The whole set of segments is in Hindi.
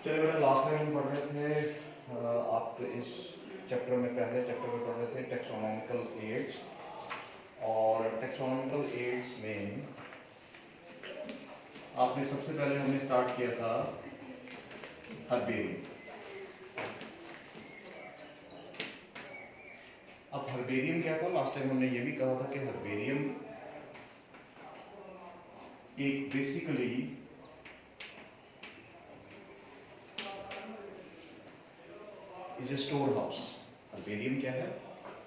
चलिए बेटा, लास्ट टाइम हम पढ़ रहे थे आप इस चैप्टर में, पहले चैप्टर में पढ़ रहे थे टेक्सोनॉमिकल एड्स। और टेक्सोनॉमिकल एड्स में आपने सबसे पहले हमने स्टार्ट किया था हर्बेरियम। अब हर्बेरियम क्या था? लास्ट टाइम हमने ये भी कहा था कि हर्बेरियम एक basically is a store house. Herbarium क्या है?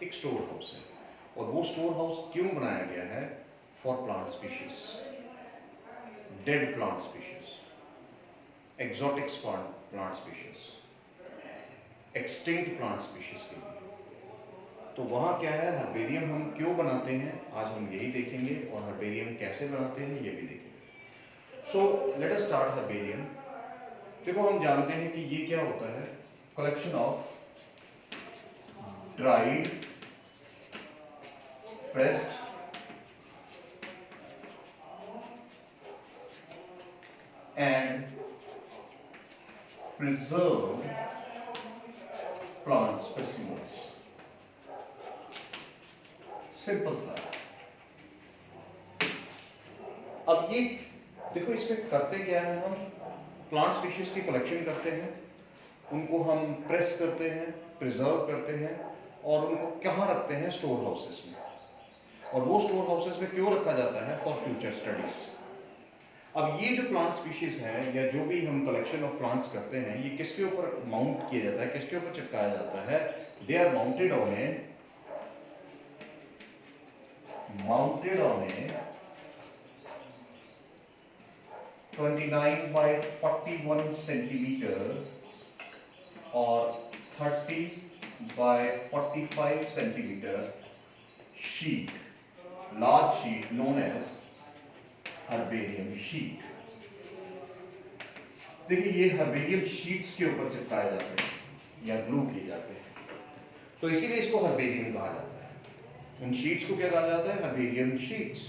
एक स्टोर हाउस है। और वो स्टोर हाउस क्यों बनाया गया है? For plant species, dead plant species, exotics plant species, extinct plant species के लिए। तो वहाँ क्या है, हर्बेरियम हम क्यों बनाते हैं, आज हम यही देखेंगे। और हर्बेरियम कैसे बनाते हैं ये भी देखेंगे। So let us start herbarium. देखो, हम जानते हैं कि ये क्या होता है, collection of dried, pressed and preserved plant specimens. Simple सा। अब ये देखो, इसमें करते क्या है, हम प्लांट स्पीशीज की कलेक्शन करते हैं, उनको हम प्रेस करते हैं, प्रिजर्व करते हैं, और उनको कहाँ रखते हैं? स्टोर हाउसेस में। और वो स्टोर हाउसेस में क्यों रखा जाता है? For future studies. अब ये जो प्लांट स्पीशीज हैं, या जो भी हम कलेक्शन ऑफ प्लांट्स करते हैं, ये किसके ऊपर माउंट किया जाता है, किसके ऊपर चिपकाया जाता है? They are mounted on a 29 by 41 centimeter or 30 by 45 centimeter sheet, large sheet known as herbarium sheet। देखिए, ये हर्बेरियम शीट्स के ऊपर चिपकाए जाते हैं या ग्लू किए जाते हैं, तो इसीलिए इसको हर्बेरियम कहा जाता है। उन शीट्स को क्या कहा जाता है? Herbarium sheets.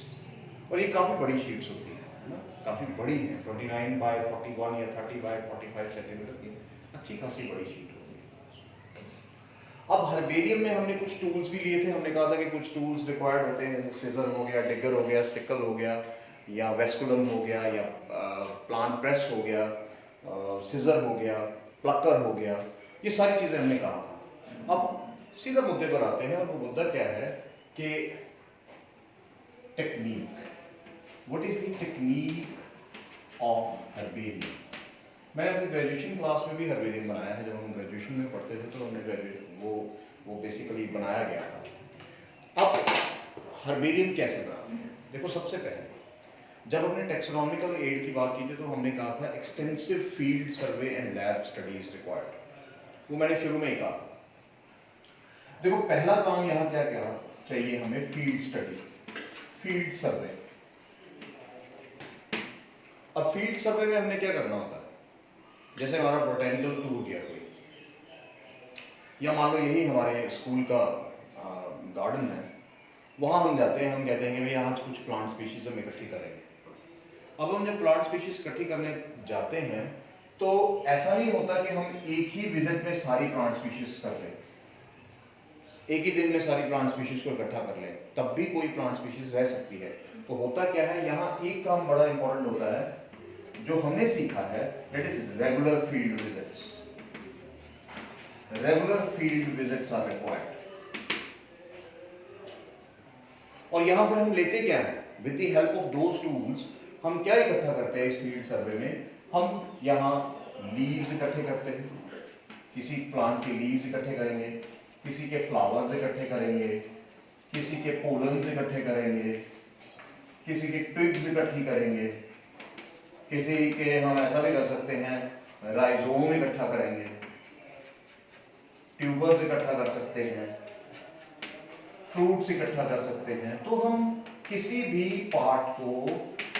और ये काफ़ी बड़ी शीट्स होती हैं ना, काफ़ी बड़ी हैं, 29 by 41 या 30 by 45 सेंटीमीटर की अच्छी खासी बड़ी शीट होती है। अब हर्बेरियम में हमने कुछ टूल्स भी लिए थे। हमने कहा था कि कुछ टूल्स रिक्वायर्ड होते हैं, जैसे सीजर हो गया, डिगर हो गया, सिकल हो गया, या वेस्कुलम हो गया, या प्लांट प्रेस हो गया, सीजर हो गया, प्लकर हो गया। ये सारी चीज़ें हमने कहा था। अब सीधा मुद्दे पर आते हैं, और वो मुद्दा क्या है कि technique. What is the technique of herbarium? मैंने अपनी ग्रेजुएशन क्लास में भी हर्बेरियम बनाया है। जब हम ग्रेजुएशन में पढ़ते थे तो हमने वो बेसिकली बनाया गया था। अब हर्बेरियम कैसे बनाते हैं? देखो, सबसे पहले जब हमने टेक्सोनॉमिकल एड की बात की थी तो हमने कहा था extensive field survey and lab studies required. वो मैंने शुरू में ही कहा। देखो, पहला काम यहाँ क्या क्या चाहिए हमें? Field study, field survey. अब फील्ड सर्वे में हमने क्या करना होता है? जैसे हमारा बोटेनिकल टूर गया कोई, या मान लो यही हमारे स्कूल का गार्डन है, वहाँ हम जाते हैं, हम कहते हैं कि भैया आज कुछ प्लांट स्पीशीज हम इकट्ठी करेंगे। अब हम जब प्लांट स्पीशीज इकट्ठी करने जाते हैं तो ऐसा नहीं होता कि हम एक ही विजिट में सारी प्लांट स्पीशीज कर लें, एक ही दिन में सारी प्लांट स्पीशीज को इकट्ठा कर लें, तब भी कोई प्लांट स्पीशीज रह सकती है। तो होता क्या है, यहाँ एक काम बड़ा इंपॉर्टेंट होता है जो हमने सीखा है, that is regular field visits. Regular field visits are required. और यहां पर हम लेते क्या है? With the help of those tools हम क्या इकट्ठा करते हैं इस फील्ड सर्वे में? हम यहाँ लीव्स इकट्ठे करते हैं, किसी प्लांट के लीव्स इकट्ठे करेंगे, किसी के फ्लावर्स इकट्ठे करेंगे, किसी के पोलन्स इकट्ठे करेंगे, किसी की ट्विग्स इकट्ठी करेंगे, किसी के हम ऐसा भी कर सकते हैं राइजोम इकट्ठा करेंगे, ट्यूबर्स इकट्ठा कर सकते हैं, फ्रूट्स इकट्ठा कर सकते हैं। तो हम किसी भी पार्ट को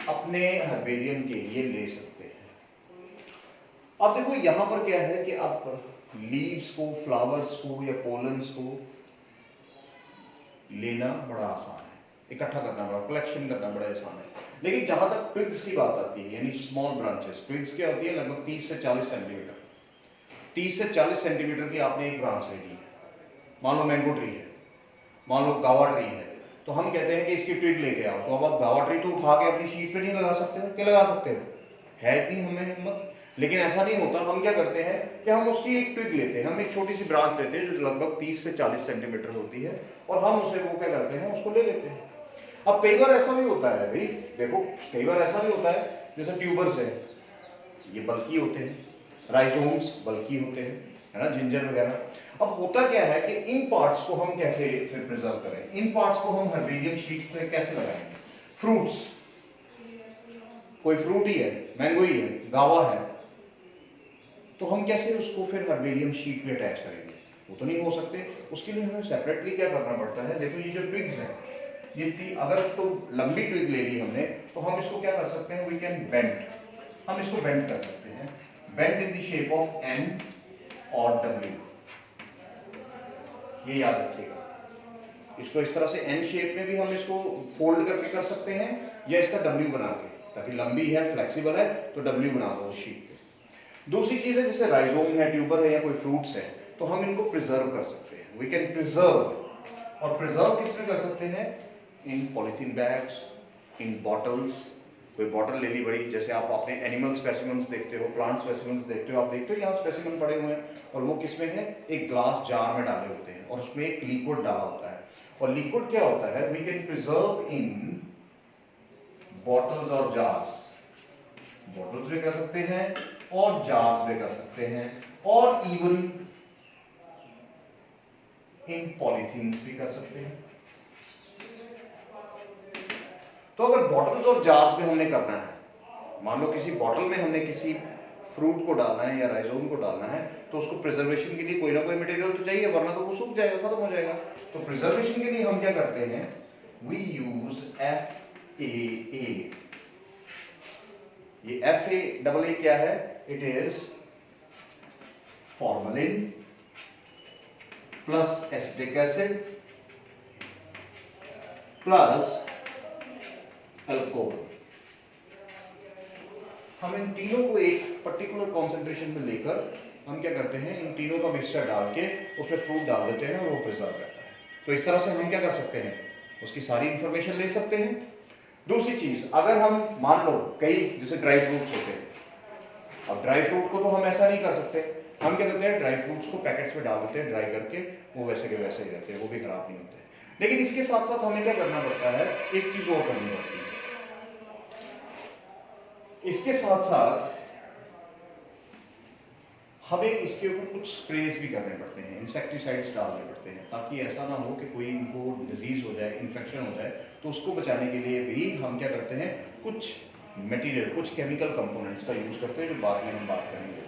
अपने हर्बेरियम के लिए ले सकते हैं। अब देखो, यहां पर क्या है कि अब लीव्स को, फ्लावर्स को या पोलन्स को लेना बड़ा आसान है, इकट्ठा करना बड़ा, कलेक्शन करना बड़ा आसान है। लेकिन जहां तक ट्विग्स की बात आती है, यानी स्मॉल ब्रांचेस, ट्विग्स क्या होती है, लगभग 30 से 40 सेंटीमीटर, 30 से 40 सेंटीमीटर की आपने एक ब्रांच ले ली है, मान लो मैंगो ट्री है, मान लो गावा ट्री है, तो हम कहते हैं कि इसकी ट्विग लेके आओ। तो अब आप गावा ट्री तो उठा के अपनी शीट पे नहीं लगा सकते हो, क्या लगा सकते हो, है इतनी हमें हिम्मत? लेकिन ऐसा नहीं होता। हम क्या करते हैं कि हम उसकी एक ट्विग लेते हैं, हम एक छोटी सी ब्रांच लेते हैं जो लगभग 30 से 40 सेंटीमीटर होती है, और हम उसे वो क्या करते हैं, उसको ले लेते हैं। अब कई बार ऐसा भी होता है भाई, देखो कई बार ऐसा भी होता है, जैसे ट्यूबर्स है, ये बल्कि होते हैं, राइजोम्स बल्कि होते हैं, है ना, जिंजर वगैरह। अब होता क्या है कि इन पार्ट्स को हम कैसे फिर प्रिजर्व करें, इन पार्ट्स को हम हर्बेरियम शीट पे कैसे लगाएंगे? फ्रूट्स, कोई फ्रूट ही है, मैंगो ही है, गावा है, तो हम कैसे उसको फिर हर्बेरियम शीट पे अटैच करेंगे? वो तो नहीं हो सकते। उसके लिए हमें सेपरेटली क्या करना पड़ता है, देखो ये जो ट्विग्स हैं, ये अगर तो लंबी ट्विग ले ली हमने, तो हम इसको क्या कर सकते हैं, वी कैन बेंड, हम इसको बेंड कर सकते हैं, bend in the shape of N और डब्ल्यू। ये याद रखिएगा, इसको इस तरह से एन शेप में भी हम इसको फोल्ड करके कर सकते हैं, या इसका डब्ल्यू बना के, ताकि लंबी है, फ्लेक्सिबल है, तो डब्ल्यू बना दो उस शीट पे। दूसरी चीज है, जैसे राइजोम है, ट्यूबर है, या कोई फ्रूट्स है, तो हम इनको प्रिजर्व कर सकते हैं, वी कैन प्रिजर्व। और प्रिजर्व किस में कर सकते हैं, इन पॉलिथीन बैग्स, इन बॉटल्स। कोई बॉटल ले ली बड़ी, जैसे आप अपने एनिमल स्पेसिमेंस देखते हो, प्लांट स्पेसिमेंस देखते हो, आप देखते हो यहाँ स्पेसिमेन पड़े हुए हैं, और वो किस में है, एक ग्लास जार में डाले होते हैं, और उसमें एक लिक्विड डाला होता है। और लिक्विड क्या होता है, we can preserve in bottles और जार्स, बॉटल्स भी कर सकते हैं और जार्स भी कर सकते हैं, और इवन इन पॉलीथीन्स भी कर सकते हैं। तो अगर बॉटल्स और जार्स में हमने करना है, मान लो किसी बॉटल में हमने किसी फ्रूट को डालना है या राइजोम को डालना है, तो उसको प्रिजर्वेशन के लिए कोई ना कोई मटेरियल तो चाहिए, वरना तो वो सूख जाएगा, खत्म हो जाएगा। तो प्रिजर्वेशन के लिए हम क्या करते हैं, वी यूज FAA। ये FAA क्या है, it is formalin plus acetic acid plus alcohol. हम इन तीनों को एक पर्टिकुलर कॉन्सेंट्रेशन में लेकर हम क्या करते हैं, इन तीनों का मिक्सचर डाल के उसमें फ्रूट डाल देते हैं, और वो प्रिजर्व रहता है। तो इस तरह से हम क्या कर सकते हैं, उसकी सारी इंफॉर्मेशन ले सकते हैं। दूसरी चीज, अगर हम मान लो कई जैसे ड्राई फ्रूट्स होते हैं, अब ड्राई फ्रूट को तो हम ऐसा नहीं कर सकते, हम क्या करते हैं, ड्राई फ्रूट्स को पैकेट्स में डाल देते हैं, ड्राई करके, वो वैसे के वैसे ही रहते हैं, वो भी खराब नहीं होते। लेकिन इसके साथ साथ हमें क्या करना पड़ता है, एक चीज और करनी पड़ती है। इसके साथ साथ हमें इसके ऊपर कुछ स्प्रेज भी करने पड़ते हैं, इंसेक्टिसाइड्स डालने पड़ते हैं, ताकि ऐसा ना हो कि कोई इनको डिजीज हो जाए, इन्फेक्शन हो जाए। तो उसको बचाने के लिए भी हम क्या करते हैं, कुछ मटेरियल, कुछ केमिकल कंपोनेंट्स का यूज करते हैं, जो बाद में हम बात करेंगे।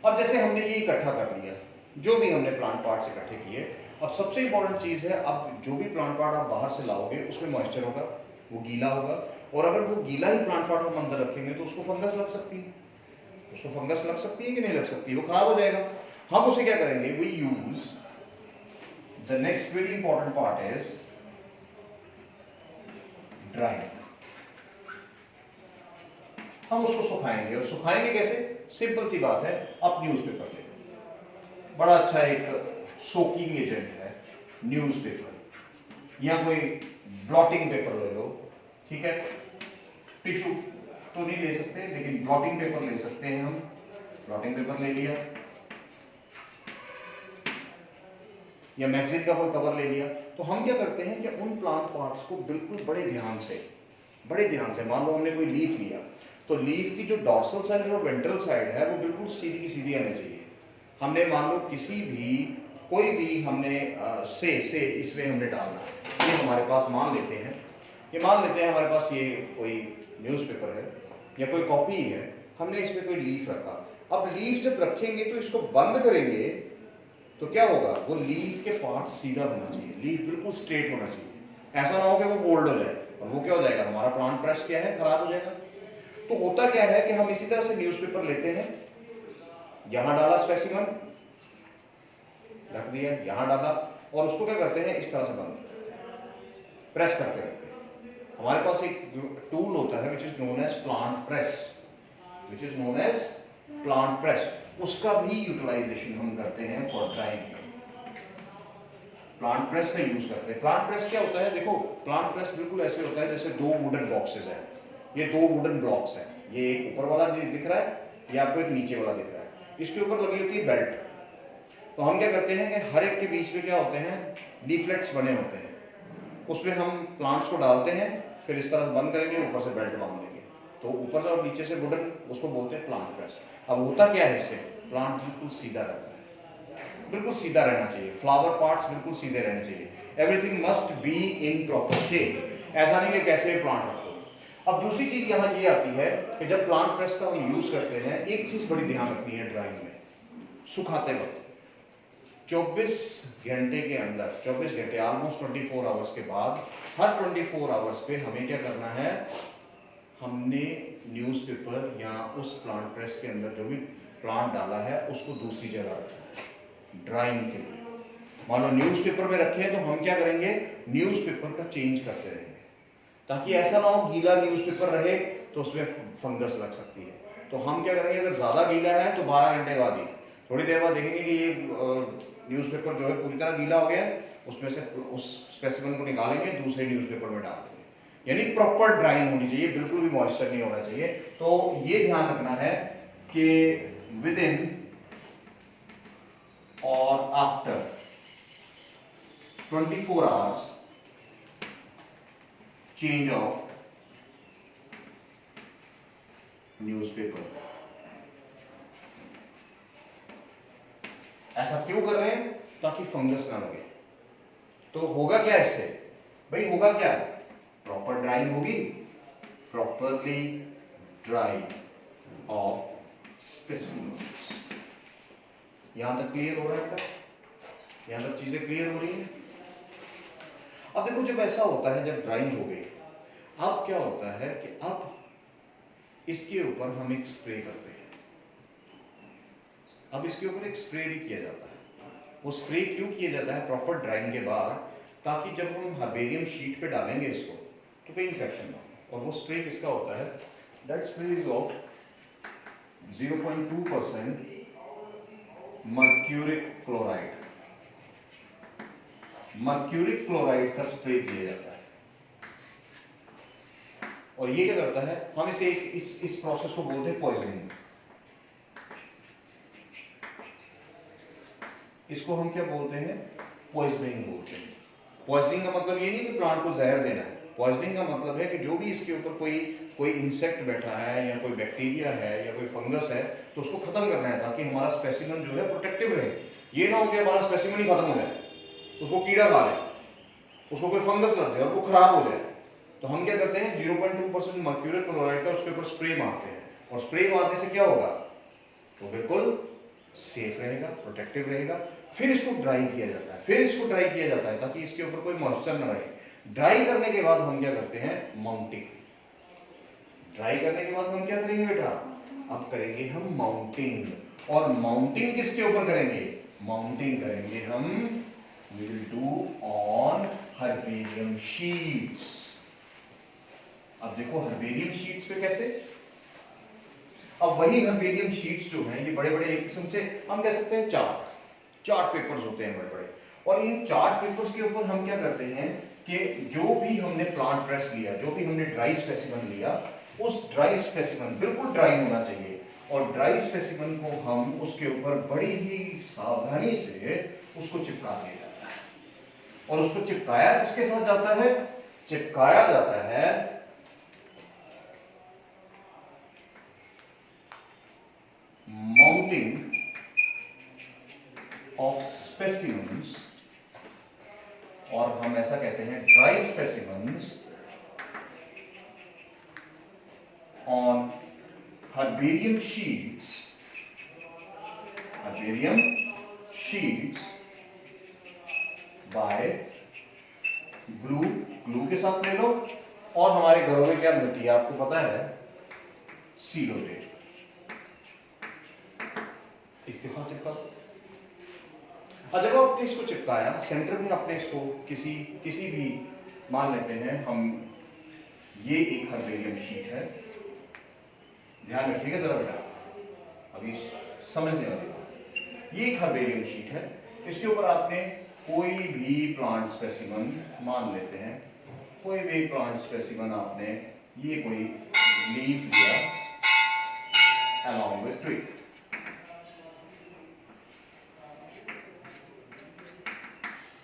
अब जैसे हमने ये इकट्ठा कर लिया, जो भी हमने प्लांट पार्ट्स इकट्ठे किए, अब सबसे इंपॉर्टेंट चीज है, अब जो भी प्लांट पार्ट आप बाहर से लाओगे उसमें मॉइस्चर होगा, वो गीला होगा, और अगर वो गीला ही प्लांट पार्ट हम अंदर रखेंगे तो उसको फंगस लग सकती है, उसको फंगस लग सकती है कि नहीं लग सकती, वो खराब हो जाएगा। हम उसे क्या करेंगे, we use the next very important part is drying. हम उसको सुखाएंगे, और सुखाएंगे कैसे, सिंपल सी बात है, आप न्यूज़पेपर ले, बड़ा अच्छा एक सोकिंग एजेंट है न्यूज़पेपर, या कोई ब्लॉटिंग पेपर ले लो, ठीक है, टिश्यू तो नहीं ले सकते, लेकिन ब्लॉटिंग पेपर ले सकते हैं हम। ब्लॉटिंग पेपर ले लिया, या मैगजीन का कोई कवर ले लिया, तो हम क्या करते हैं कि उन प्लांट पार्ट्स को बिल्कुल बड़े ध्यान से, मान लो हमने कोई लीफ लिया, तो लीफ की जो डॉर्सल साइड और वेंट्रल साइड है वो बिल्कुल सीधी की सीधी आनी चाहिए। हमने मान लो किसी भी कोई भी हमने से इसमें हमने डालना है, ये हमारे पास मान लेते हैं हमारे पास ये कोई न्यूज़पेपर है या कोई कॉपी है, हमने इसमें कोई लीफ रखा। अब लीफ जब रखेंगे तो इसको बंद करेंगे तो क्या होगा, वो लीफ के पार्ट सीधा होना चाहिए, लीफ बिल्कुल स्ट्रेट होना चाहिए, ऐसा ना हो कि वो फोल्ड हो जाए, और वो क्या हो जाएगा, हमारा प्लांट प्रेस क्या है, खराब हो जाएगा। तो होता क्या है कि हम इसी तरह से न्यूज़पेपर लेते हैं, यहां डाला स्पेसिमन, रख दिया, यहां डाला, और उसको क्या करते हैं, इस तरह से बंद प्रेस करके रखते हैं। हमारे पास एक टूल होता है which is known as plant press, which is known as plant press, उसका भी यूटिलाइजेशन हम करते हैं फॉर ड्राइंग। प्लांट प्रेस का यूज करते हैं। प्लांट प्रेस क्या होता है, देखो प्लांट प्रेस बिल्कुल ऐसे होता है जैसे दो वुडन बॉक्सेस हैं, ये दो वुडन ब्लॉक्स हैं, ये एक ऊपर वाला दिख रहा है, ये आपको एक नीचे वाला दिख रहा है, इसके ऊपर लगी होती है बेल्ट। तो हम क्या करते हैं कि हर एक के बीच में क्या होते हैं, लीफलेट्स बने होते हैं, उसमें हम प्लांट्स को डालते हैं, फिर इस तरह बंद करेंगे, ऊपर से बेल्ट बांध देंगे, तो ऊपर से और नीचे से वुडन, उसको बोलते हैं प्लांट प्रेस। अब होता क्या है इससे, प्लांट बिल्कुल सीधा रहता है, बिल्कुल सीधा रहना चाहिए, फ्लावर पार्ट्स बिल्कुल सीधे रहने चाहिए, everything must be in proper shape, ऐसा नहीं कि कैसे प्लांट रखो। अब दूसरी चीज यहाँ ये आती है कि जब प्लांट प्रेस का हम यूज करते हैं, एक चीज बड़ी ध्यान रखनी है ड्राइंग में, सुखाते वक्त 24 घंटे के अंदर, 24 घंटे ऑलमोस्ट 24 आवर्स के बाद, हर 24 आवर्स पे हमें क्या करना है, हमने न्यूज़पेपर या उस प्लांट प्रेस के अंदर जो भी प्लांट डाला है उसको दूसरी जगह रखना है ड्राइंग के लिए। मान लो न्यूज़पेपर में रखे हैं तो हम क्या करेंगे, न्यूज़पेपर का चेंज करते रहेंगे, ताकि ऐसा ना हो गीला न्यूज़पेपर रहे तो उसमें फंगस लग सकती है। तो हम क्या करेंगे, अगर ज़्यादा गीला है तो 12 घंटे बाद ही, थोड़ी देर बाद देखेंगे कि ये न्यूज़पेपर जो है पूरी तरह गीला हो गया, उसमें से उस स्पेसिमेन को निकालेंगे, दूसरे न्यूज़पेपर में डाल देंगे, यानी प्रॉपर ड्राइंग होनी चाहिए, बिल्कुल भी मॉइस्चर नहीं होना चाहिए। तो ये ध्यान रखना है कि विद इन और after 24 hours change of newspaper. ऐसा क्यों कर रहे हैं, ताकि फंगस ना लगे। तो होगा क्या इससे भाई, होगा क्या, प्रॉपर ड्राइंग होगी, प्रॉपरली ड्राइंग ऑफ स्पेसिमेंस। यहां तक क्लियर हो रहा है, यहां तक चीजें क्लियर हो रही हैं। अब देखो जब ऐसा होता है, जब ड्राइंग हो गई, अब क्या होता है कि अब इसके ऊपर हम एक स्प्रे करते हैं। अब इसके ऊपर एक स्प्रे भी किया जाता है। वो स्प्रे क्यों किया जाता है प्रॉपर ड्राइंग के बाद, ताकि जब हम हर्बेरियम शीट पे डालेंगे इसको तो कोई इन्फेक्शन ना हो। और वो स्प्रे किसका होता है, that spray is of 0.2% mercuric chloride. Mercuric chloride का स्प्रे किया जाता है। और ये क्या करता है, हम इसे इस प्रोसेस को बोलते हैं पॉइजनिंग। इसको हम क्या बोलते हैं, पॉइजनिंग बोलते हैं। पॉइजनिंग का मतलब ये नहीं कि प्लांट को जहर देना है, पॉइजनिंग का मतलब है कि जो भी इसके ऊपर कोई इंसेक्ट बैठा है या कोई बैक्टीरिया है या कोई फंगस है, तो उसको खत्म करना है, ताकि हमारा स्पेसिमेन जो है प्रोटेक्टिव रहे। ये ना हो कि हमारा स्पेसिमेन ही खत्म हो जाए, उसको कीड़ा खा ले, उसको कोई फंगस लग जाए और वो खराब हो जाए। तो हम क्या करते हैं, 0.2% मर्क्यूरिक क्लोराइड का उसके ऊपर स्प्रे मारते हैं, और स्प्रे मारने से क्या होगा, तो बिल्कुल सेफ रहेगा, प्रोटेक्टिव रहेगा। फिर इसको ड्राई किया जाता है, फिर इसको ड्राई किया जाता है ताकि इसके ऊपर कोई मॉइस्चर ना रहे। ड्राई करने के बाद हम क्या करते हैं, माउंटिंग। ड्राई करने के बाद हम क्या करेंगे बेटा, अब करेंगे हम माउंटिंग। और माउंटिंग किसके ऊपर करेंगे, माउंटिंग करेंगे हम will do on herbarium sheets. अब देखो हर्बेरियम शीट्स पे कैसे, अब वही हर्बेरियम शीट्स जो हैं ये बड़े बड़े एक किस्म से हम कह सकते हैं चार्ट पेपर्स होते हैं बड़े बड़े। और इन चार्ट पेपर्स के ऊपर हम क्या करते हैं कि जो भी हमने प्लांट प्रेस लिया, जो भी हमने ड्राई स्पेसिमेन लिया, उस ड्राई स्पेसिमेन बिल्कुल ड्राई होना चाहिए, और ड्राई स्पेसिमेन को हम उसके ऊपर बड़ी ही सावधानी से उसको चिपका दिया जाता है। और उसको चिपकाया किसके साथ जाता है, चिपकाया जाता है mounting of specimens, और हम ऐसा कहते हैं dry specimens on herbarium sheets by glue के साथ ले लो, और हमारे घरों में क्या मिलती है आपको पता है, सीलोटेप, इसके साथ चिपका दो। और जब आपने इसको चिपकाया, सेंटर में आपने इसको किसी भी, मान लेते हैं हम ये एक हर्बेरियम शीट है, ध्यान रखिएगा जरा बेटा, अभी समझने वाली बात। ये एक हर्बेरियम शीट है, इसके ऊपर आपने कोई भी प्लांट स्पेसिमन मान लेते हैं, कोई भी प्लांट स्पेसिमन आपने, ये कोई लीफ लिया along with twig,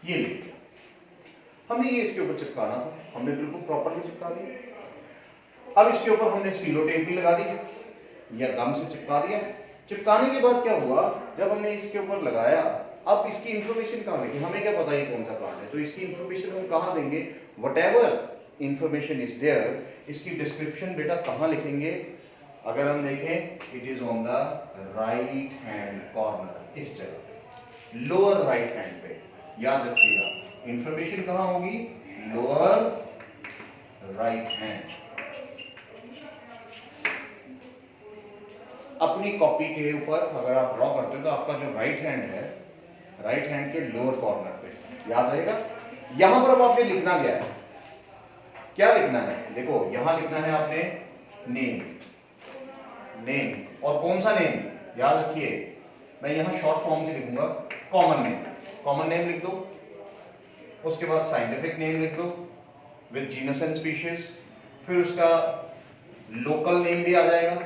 ये लिया, हमें ये इसके ऊपर चिपकाना था, हमने बिल्कुल प्रॉपरली चिपका दिया। अब इसके ऊपर हमने सीलो टेप भी लगा दी या गम से चिपका दिया। चिपकाने के बाद क्या हुआ, जब हमने इसके ऊपर लगाया, अब इसकी इंफॉर्मेशन कहाँ लिखें, हमें क्या पता ये कौन सा प्लांट है, तो इसकी इंफॉर्मेशन हम कहाँ देंगे, व्हाटएवर इंफॉर्मेशन इज देयर, इसकी डिस्क्रिप्शन बेटा कहाँ लिखेंगे, अगर हम देखें it is on the right hand corner, इस जगह लोअर राइट हैंड पे, याद रखिएगा इंफॉर्मेशन कहाँ होगी, लोअर राइट हैंड। अपनी कॉपी के ऊपर अगर आप ड्रॉ करते हो तो आपका जो राइट हैंड है, राइट हैंड के लोअर कॉर्नर पे याद रहेगा। यहां पर अब आपने लिखना क्या है, क्या लिखना है, देखो यहां लिखना है आपने नेम, नेम, और कौन सा नेम, याद रखिए मैं यहां शॉर्ट फॉर्म से लिखूंगा, कॉमन नेम, कॉमन नेम लिख दो, उसके बाद साइंटिफिक नेम लिख दो विद जीनस एंड स्पीशीज, फिर उसका लोकल नेम भी आ जाएगा,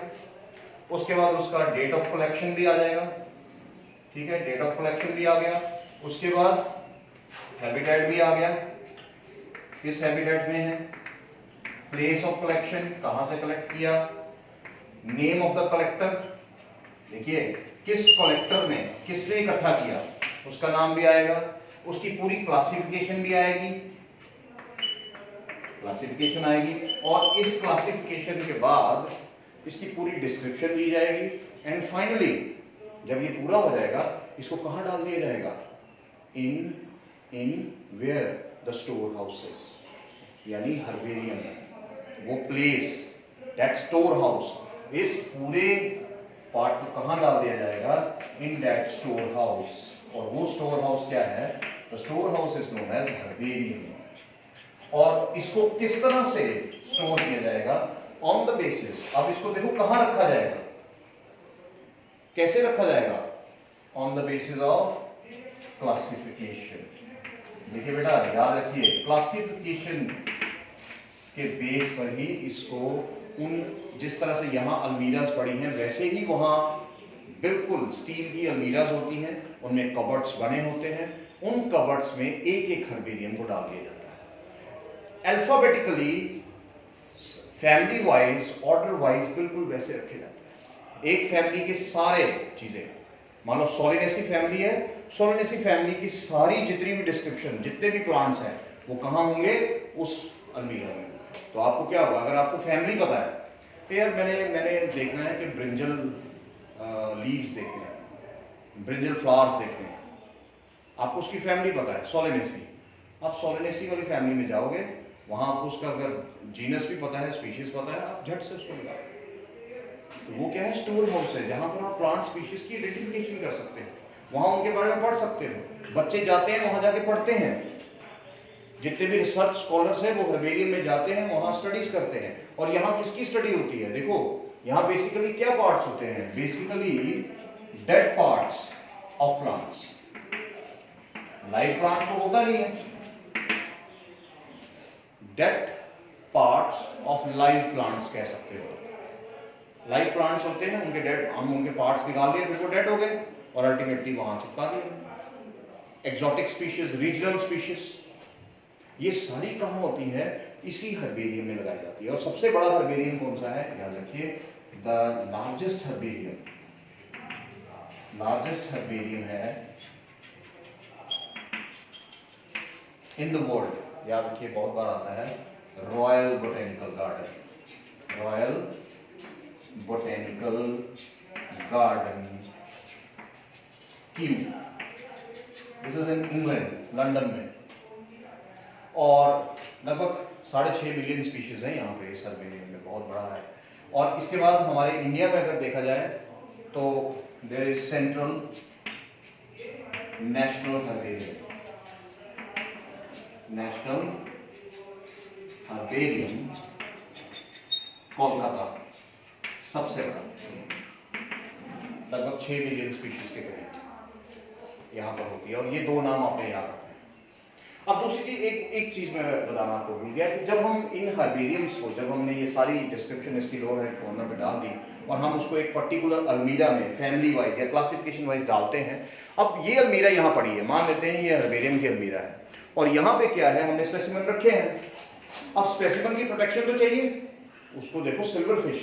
उसके बाद उसका डेट ऑफ कलेक्शन भी आ जाएगा, ठीक है, डेट ऑफ कलेक्शन भी आ गया, उसके बाद हैबिटेट भी आ गया, किस हैबिटेट में है, प्लेस ऑफ कलेक्शन, कहां से कलेक्ट किया, नेम ऑफ द कलेक्टर, देखिए किस कलेक्टर ने, किसने इकट्ठा किया, उसका नाम भी आएगा, उसकी पूरी क्लासिफिकेशन भी आएगी, क्लासिफिकेशन आएगी, और इस क्लासिफिकेशन के बाद इसकी पूरी डिस्क्रिप्शन दी जाएगी, एंड फाइनली जब ये पूरा हो जाएगा इसको कहां डाल दिया जाएगा, in where the storehouses, यानी हर्बेरियम, वो प्लेस दैट स्टोर हाउस, इस पूरे पार्ट को कहां डाल दिया जाएगा, इन दैट स्टोर हाउस, और वो स्टोर हाउस क्या है, the storehouse is known as herbarium. और इसको किस तरह से स्टोर किया जाएगा, ऑन द बेसिस, अब इसको देखो कहां रखा जाएगा, कैसे रखा जाएगा, on the basis of classification. देखिए बेटा याद रखिए, क्लासिफिकेशन के बेस पर ही इसको, उन जिस तरह से यहाँ अलमीराज पड़ी हैं वैसे ही वहाँ बिल्कुल स्टील की अलमीराज होती हैं, उनमें कबर्ड्स बने होते हैं, उन कबर्ड्स में एक एक हर्बेरियम को डाल दिया जाता है, alphabetically family wise, order wise बिल्कुल वैसे रखे जाते हैं। एक फैमिली के सारे चीजें, मान लो सोलिनेसी फैमिली है, सोलिनेसी फैमिली की सारी जितनी भी डिस्क्रिप्शन, जितने भी प्लांट्स हैं वो कहाँ होंगे, उस अलमीरा में। तो आपको क्या होगा, अगर आपको फैमिली पता है, तो यार मैंने देखना है कि ब्रिंजल लीव्स देखने हैं, ब्रिंजल फ्लावर्स देखने हैं, आपको उसकी फैमिली पता है सोलिनेसी, आप सोलिनेसी वाली फैमिली में जाओगे, वहां आपको उसका अगर जीनस भी पता है, स्पीशीज पता है, आप झट से उसको लगा, तो वो क्या है, स्टोर हाउस है जहां पर आप प्लांट स्पीशीज की आइडेंटिफिकेशन कर सकते हैं, वहां उनके बारे में पढ़ सकते हो, बच्चे जाते हैं वहां जाके पढ़ते हैं, जितने भी रिसर्च स्कॉलर्स हैं वो हर्बेरियम में जाते हैं, वहां स्टडीज करते हैं। और यहाँ किसकी स्टडी होती है, देखो यहाँ बेसिकली क्या पार्ट्स होते हैं, basically dead parts of plants, live plant तो होता नहीं है, dead parts of live plants कह सकते हो, लाइव प्लांट्स होते हैं, उनके डेड, हम उनके पार्ट्स निकाल लिए तो वो डेड हो गए और अल्टीमेटली वहां चिपका दिए। एक्सोटिक स्पीशीज, रीजनल स्पीशीज, ये सारी कहां होती है, इसी हर्बेरियम में लगाई जाती है। और सबसे बड़ा हर्बेरियम कौन सा है, याद रखिए, the largest herbarium, largest herbarium है इन द वर्ल्ड, याद रखिए बहुत बार आता है, royal botanical garden, royal botanical garden Kyiv, this is in England, London में, और लगभग 6.5 मिलियन स्पीशीज हैं यहाँ पे इस हर्बेरियम में, बहुत बड़ा है। और इसके बाद हमारे इंडिया में अगर देखा जाए तो there is central national herbarium, national herbarium Kolkata सबसे बड़ा, लगभग 6 मिलियन स्पीशीज के करीब यहाँ पर होती है, और ये 2 नाम आपने याद रखना है। अब दूसरी चीज, एक चीज मैं बताना आपको भूल गया कि जब हम इन हर्बेरियम्स को, जब हमने ये सारी डिस्क्रिप्शन इसकी लोअर हेड कॉर्नर पे डाल दी और हम उसको एक पर्टिकुलर अलमीरा में फैमिली वाइज या क्लासिफिकेशन वाइज डालते हैं, अब ये अलमीरा यहाँ पड़ी है, मान लेते हैं ये हर्बेरियम की अलमीरा है, और यहाँ पे क्या है, हमने स्पेसिमेन रखे हैं। अब स्पेसिमेन की प्रोटेक्शन तो चाहिए, उसको देखो सिल्वर फिश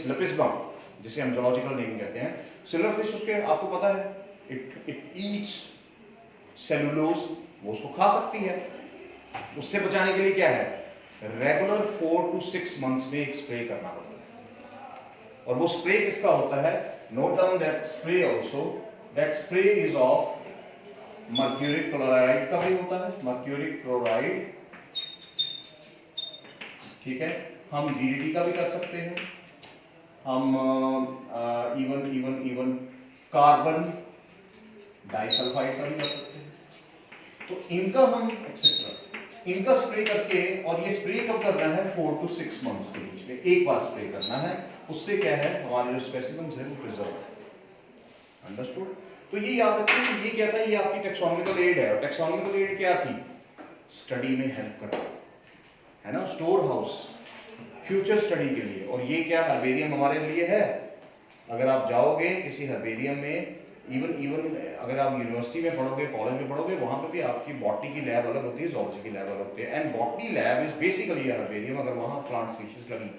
लेपिसबम, जिसे हम जूलॉजिकल नेम कहते हैं, सिल्वर फिश, उसके आपको पता है इट ईट्स सेलुलोज, वो उसको खा सकती है। उससे बचाने के लिए क्या है, रेगुलर 4 to 6 मंथ्स में एक स्प्रे करना होता है, और वो स्प्रे किसका होता है, note down that spray also, that spray is of mercuric chloride का भी होता है, मर्क्यूरिक क्लोराइड, ठीक है। हम डीडीटी का भी कर सकते हैं, हम इवन कार्बन डाइसल्फाइड का भी कर सकते हैं। तो इनका हम एक्सेट्रा इनका स्प्रे करके, और ये स्प्रे कब करना है, 4 to 6 मंथ्स के बीच में एक बार स्प्रे करना है। उससे क्या है, हमारे जो स्पेसिमेंस है वो प्रिजर्व, अंडरस्टूड। तो ये याद रखिए कि ये क्या था, ये आपकी टेक्सोनॉमिकल एड है, और टेक्सोनॉमिकल एड क्या थी, स्टडी में हेल्प करता है ना, स्टोर हाउस फ्यूचर स्टडी के लिए। और ये क्या हर्बेरियम हमारे लिए है, अगर आप जाओगे किसी हर्बेरियम में, इवन अगर आप यूनिवर्सिटी में पढ़ोगे, कॉलेज में पढ़ोगे, वहाँ पे भी आपकी बॉटनी की लैब अलग होती है, zoology की लैब अलग होती है, and botany lab is basically herbarium, अगर वहाँ प्लांट स्पीशीज लगी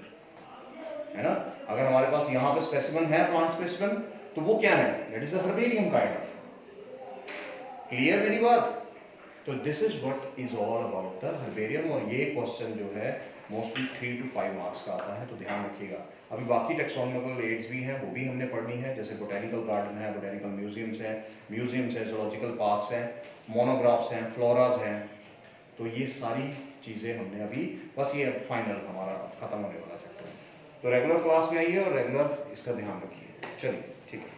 है ना। अगर हमारे पास यहाँ पे स्पेसिमेन है, प्लांट स्पेसिमेन, तो वो क्या है, that is a herbarium kind of, clear मेरी बात। तो this is what is all about the herbarium, और ये क्वेश्चन जो है मोस्टली 3 to 5 मार्क्स का आता है, तो ध्यान रखिएगा। अभी बाकी टेक्सोनॉमिकल एड्स भी हैं, वो भी हमने पढ़नी है, जैसे बोटेनिकल गार्डन है, बोटेनिकल म्यूजियम्स हैं, जूलॉजिकल पार्क्स हैं, मोनोग्राफ्स हैं, फ्लोराज हैं, तो ये सारी चीज़ें हमने अभी, बस ये फाइनल हमारा खत्म होने वाला चैप्टर है। तो रेगुलर क्लास में आइए और रेगुलर इसका ध्यान रखिए। चलिए ठीक है।